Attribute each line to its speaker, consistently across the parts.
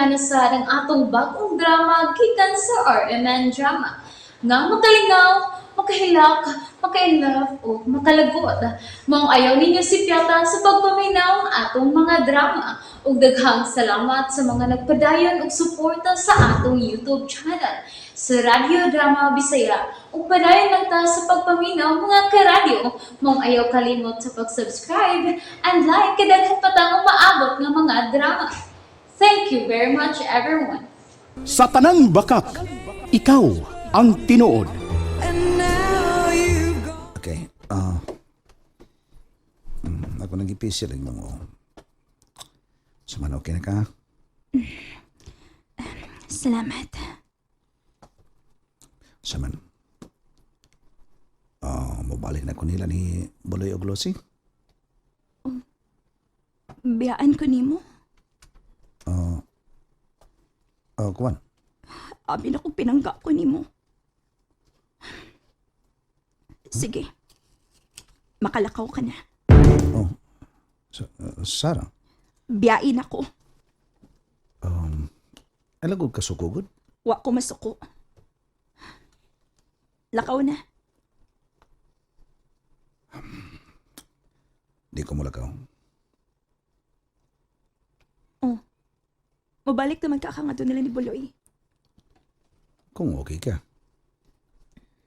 Speaker 1: kanasad ang atong bagong drama gikan sa RMN Drama. Nga makalingaw, makahilak, maka-inlove, o makalagot. Maong ayaw ninyo si Piota sa pagpaminaw ang atong mga drama. Ug daghang salamat sa mga nagpadayon ug suporta sa atong YouTube channel sa Radyo Drama Bisaya. Ug padayon lang ta sa pagpaminaw mga karadyo. Maong ayaw kalimot sa pag-subscribe and like kadaghan pa tang maabot nga mga drama. Thank you very much everyone.
Speaker 2: Sa tanang bakak, ikaw ang tinuod.
Speaker 3: Okay. Ako nag-ipisir lang mo. Saman, okay na ka?
Speaker 4: Salamat.
Speaker 3: Saman. Mabalik na ko nila ni Buloy o Glossy?
Speaker 4: Biyaan ko nimo.
Speaker 3: Kuwan.
Speaker 4: Abi na ko pinangga ko nimo. Sige. Makalakaw ka na.
Speaker 3: Sarah.
Speaker 4: Biyain ako.
Speaker 3: Alagog ka sukugod?
Speaker 4: Wa ko masuko. Lakaw na.
Speaker 3: Di ko mulakaw.
Speaker 4: Oh. Mabalik naman ka nga doon nila ni Buloy.
Speaker 3: Kung okay ka.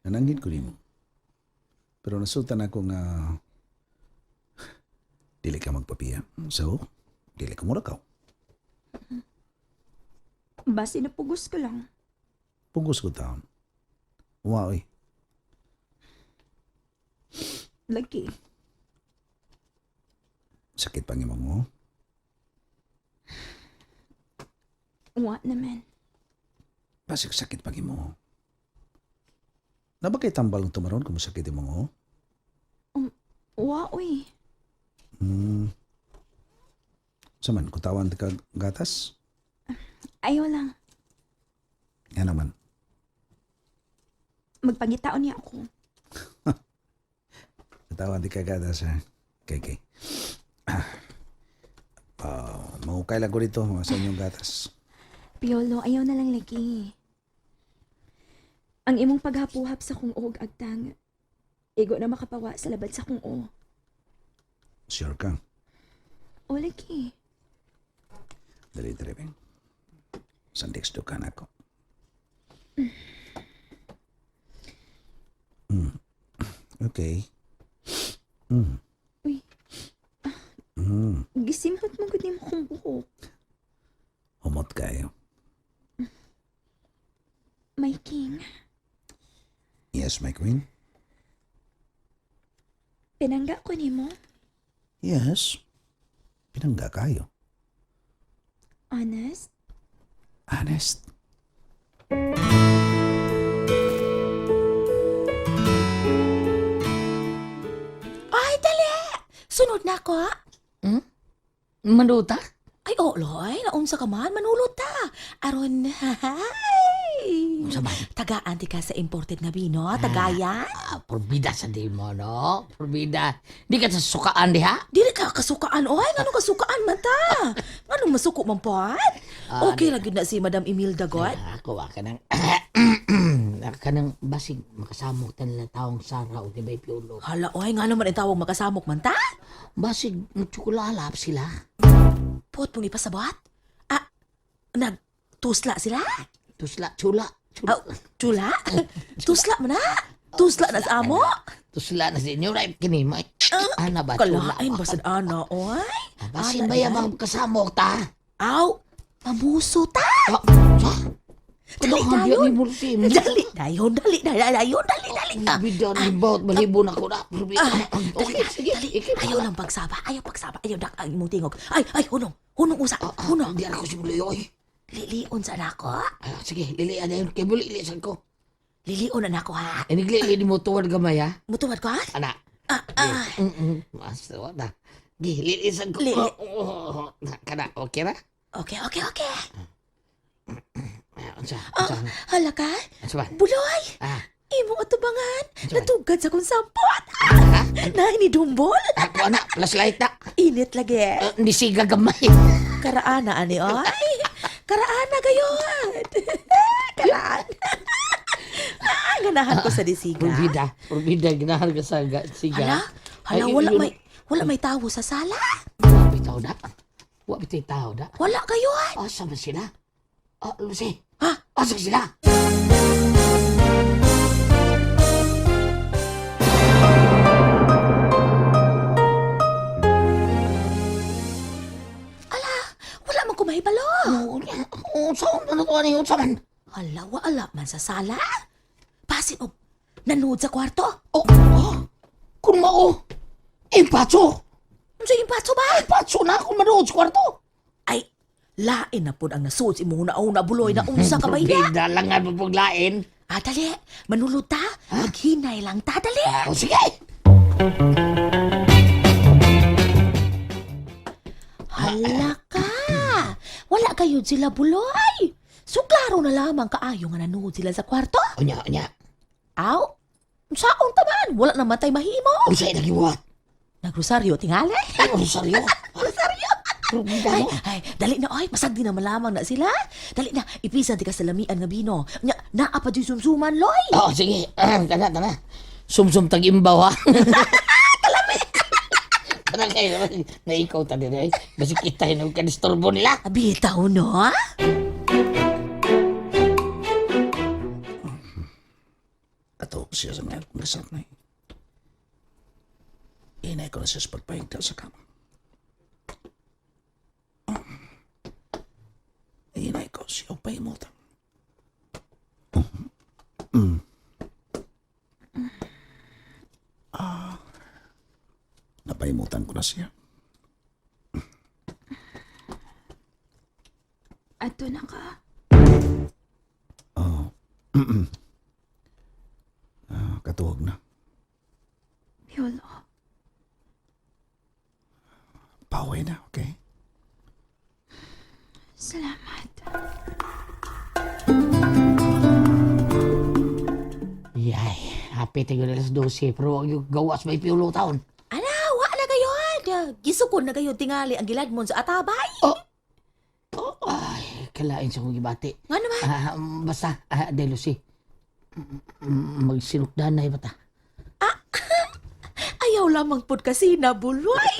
Speaker 3: Nananggit ko mo. Pero nasultan ako nga dili ka magpapiya. So, dili ka mulakaw.
Speaker 4: Basi na pugos ko lang.
Speaker 3: Pugos ko taon. Wow eh.
Speaker 4: Lagi.
Speaker 3: Sakit pang imong mo.
Speaker 4: Wa naman.
Speaker 3: Basig sakit pang imo. Nabakay tambal ng tumaron kung sakit imong mo?
Speaker 4: Wa, uy.
Speaker 3: Saman, kutawan ka gatas?
Speaker 4: Ayaw lang.
Speaker 3: Yan naman.
Speaker 4: Magpangitaon niya ako.
Speaker 3: Kutawan ka gatas ha? Okay. Mahukay lang ko dito sa inyong gatas.
Speaker 4: Piolo, ayaw na lang lagi. Ang imong paghapuhap sa kung og agtang, igo na makapawa sa labad sa kung o.
Speaker 3: Sure ka?
Speaker 4: O lagi.
Speaker 3: Dali, Beng. Sandex do ka na ako. Okay.
Speaker 4: Uy. Gisimhot mo gud nimo kong buhok.
Speaker 3: Humot kayo.
Speaker 4: My king.
Speaker 3: Yes, my queen?
Speaker 4: Pinangga ko nimo.
Speaker 3: Yes. Pinangga kayo.
Speaker 4: Honest?
Speaker 3: Honest.
Speaker 5: Ay, dali! Sunod na ako, ha?
Speaker 6: Manuta?
Speaker 5: Ay, oo, Loy. Naunsa ka man. Manulot ta. Aron, hay!
Speaker 6: Unsa man?
Speaker 5: Tagaan ti ka sa imported nga vino. Tagayan.
Speaker 6: Porbida sa di mo, no? Porbida. Di ka sa sukaan di, ha?
Speaker 5: Dili ka kasukaan, oy. Ngano kasukaan man ta? Ngano masuko man po, okay lagi na si Madam Imelda, God.
Speaker 6: Ako, ka nang... ka nang basig makasamok ta nila taong Sara o Tibay Piolo.
Speaker 5: Hala, oy. Nga naman ang tawag makasamok man ta?
Speaker 6: Basig magtsukulalap sila.
Speaker 5: Puot mong ipasabot? Nagtusla sila?
Speaker 6: Tusla, chula.
Speaker 5: Chula? Tusla man na? Tusla na sa amo?
Speaker 6: Tusla na sa inyo, right? Kinimay. Ana ba, chula?
Speaker 5: Kalain ba sa ana, oy?
Speaker 6: Basin ba yung kasamok ta?
Speaker 5: Aw, pamuso ta!
Speaker 6: Dali tayo.
Speaker 5: Dali dayon.
Speaker 6: Bidan ni bawat balibon ako na. Okay, sige.
Speaker 5: Ayaw lang pagsaba. Ayaw dak ang imong tingog. Ay, hunong. Hunong usa. Hunong.
Speaker 6: Hindi ako si Buloy.
Speaker 5: Lilion sa nako.
Speaker 6: Sige, lilian na yun. Kay Buloy, ilisan ko.
Speaker 5: Lilion na nako ha.
Speaker 6: Iniglili mo tuwad gamay, ha?
Speaker 5: Mutuwad ko ha?
Speaker 6: Ana. Masto na. Lilisan ko. Kana, okay na?
Speaker 5: Okay.
Speaker 6: Unsa?
Speaker 5: Hala ka?
Speaker 6: Unsa ba?
Speaker 5: Buloy! Imong atubangan. Natugad sa kong sampot. Na ini dumbol.
Speaker 6: Ako anak, flashlight na.
Speaker 5: Init lagi.
Speaker 6: Hindi siga gamay.
Speaker 5: Karaana ani ay. Karaan na gayon. Karaan. Ganahan ko sa disiga.
Speaker 6: Porbida, ginahan ka sa siga.
Speaker 5: Hala,
Speaker 6: Ay,
Speaker 5: wala may tawo sa sala.
Speaker 6: Wa bitaw da. Wa bitaw tao da.
Speaker 5: Wala gayon.
Speaker 6: Asa man sila? Lucy.
Speaker 5: Ha?
Speaker 6: Asa sila?
Speaker 5: Wala man kumahibalo.
Speaker 6: Saan man ito ano yung saman?
Speaker 5: Hala, wala man sa sala. Pasin o, nanood sa kwarto.
Speaker 6: Kung mao. Impatso.
Speaker 5: Ano yung patso ba?
Speaker 6: Impatso na kung manood sa kwarto.
Speaker 5: Ay, lain na po ang nasuot si muna na buloy na unsa ka ba iya?
Speaker 6: Porbida lang nga paglain.
Speaker 5: Dali, manulod ta. Maghinay lang ta, dali.
Speaker 6: Sige.
Speaker 5: Hala ka. Wala kayo sila buloy. So, klaro na lamang kaayo nga nanood sila sa kwarto.
Speaker 6: Onya.
Speaker 5: Aw, saon taman. Wala naman tayo mahimo.
Speaker 6: Unsay nagiwat?
Speaker 5: Nagrosaryo, tingali.
Speaker 6: Ay, Rosario.
Speaker 5: Rosaryo.
Speaker 6: Porbida mo.
Speaker 5: Ay, dali na, oy. Masagdi na malamang na sila. Dali na, ipisa di ka sa lamian nga bino. Naapa di sumsuman, loy.
Speaker 6: Sige. Tana. Sumsum tag-imbaw ha. Tana kayo na ikaw tadi na. Basi kita yun ang kadisturbo nila.
Speaker 5: Bitaw, no?
Speaker 3: Ato siya sa mga ngasap na eh. Inay ko na siya sa pagpahigda sa kama. Inay ko siya pahimutan. Napahimutan ko na siya.
Speaker 4: Ato na ka.
Speaker 3: Katuwag na.
Speaker 4: Piolo.
Speaker 3: Pauwi na, okay?
Speaker 4: Salamat.
Speaker 6: Yay, happy tayo na alas 12. Pero huwag yung gawas may piulo taon.
Speaker 5: Ana, wala gayon. Gisukon na gayon tingali ang gilad mo sa atabay.
Speaker 6: Ay, kalain sa kong gibati.
Speaker 5: Nga naman.
Speaker 6: Basta, Delucy. Magsinukdan na ibata.
Speaker 5: Ayaw lamang pod kasi nabuloy.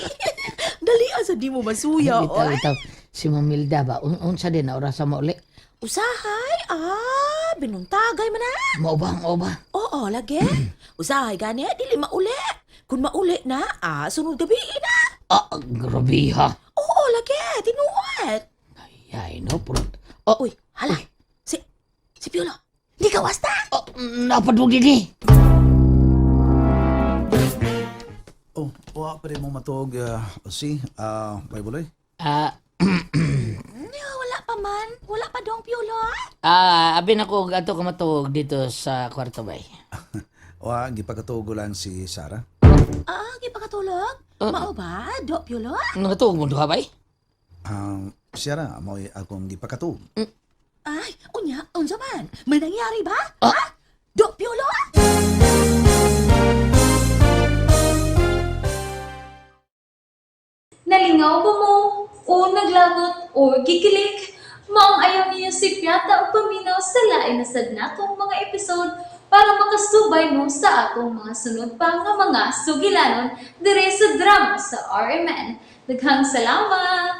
Speaker 5: Dali sa di mo masuya, oy.
Speaker 6: Itaw. Si Mamilda ba? Unsa din na oras sa mauli?
Speaker 5: Usahay, binuntagay man na.
Speaker 6: Mao ba?
Speaker 5: Oo, lagi. Usahay gani, dili mauli. Kung mauli na, sunod gabi na.
Speaker 6: Grabe ha.
Speaker 5: Oo, lagi, tinuot.
Speaker 6: Ay, no, puro.
Speaker 5: Uy, hala. Si Piolo, di ka wasta.
Speaker 6: Napadug din eh.
Speaker 3: Wa pa rin mo matog, may buloy?
Speaker 5: Wala pa man. Wala pa dong Piolo.
Speaker 6: Abin ako gato ka matug dito sa kwarto bay.
Speaker 3: Wa, gipagatugo lang si Sarah.
Speaker 5: Gipakatulog? Mao ba, do Piolo?
Speaker 6: Natug mo duha bay?
Speaker 3: Siya na, amoy akong gipakatug.
Speaker 5: Ay, unsa man? May nangyari ba? Do Piolo?
Speaker 1: Nalingaw ba mo? O naglagot? O gikilik? Maong ayaw niyo si Piata o paminaw sa lain na sad natong mga episode para makasubay mo sa atong mga sunod pa nga mga sugilanon dire sa drama sa RMN. Daghang salamat!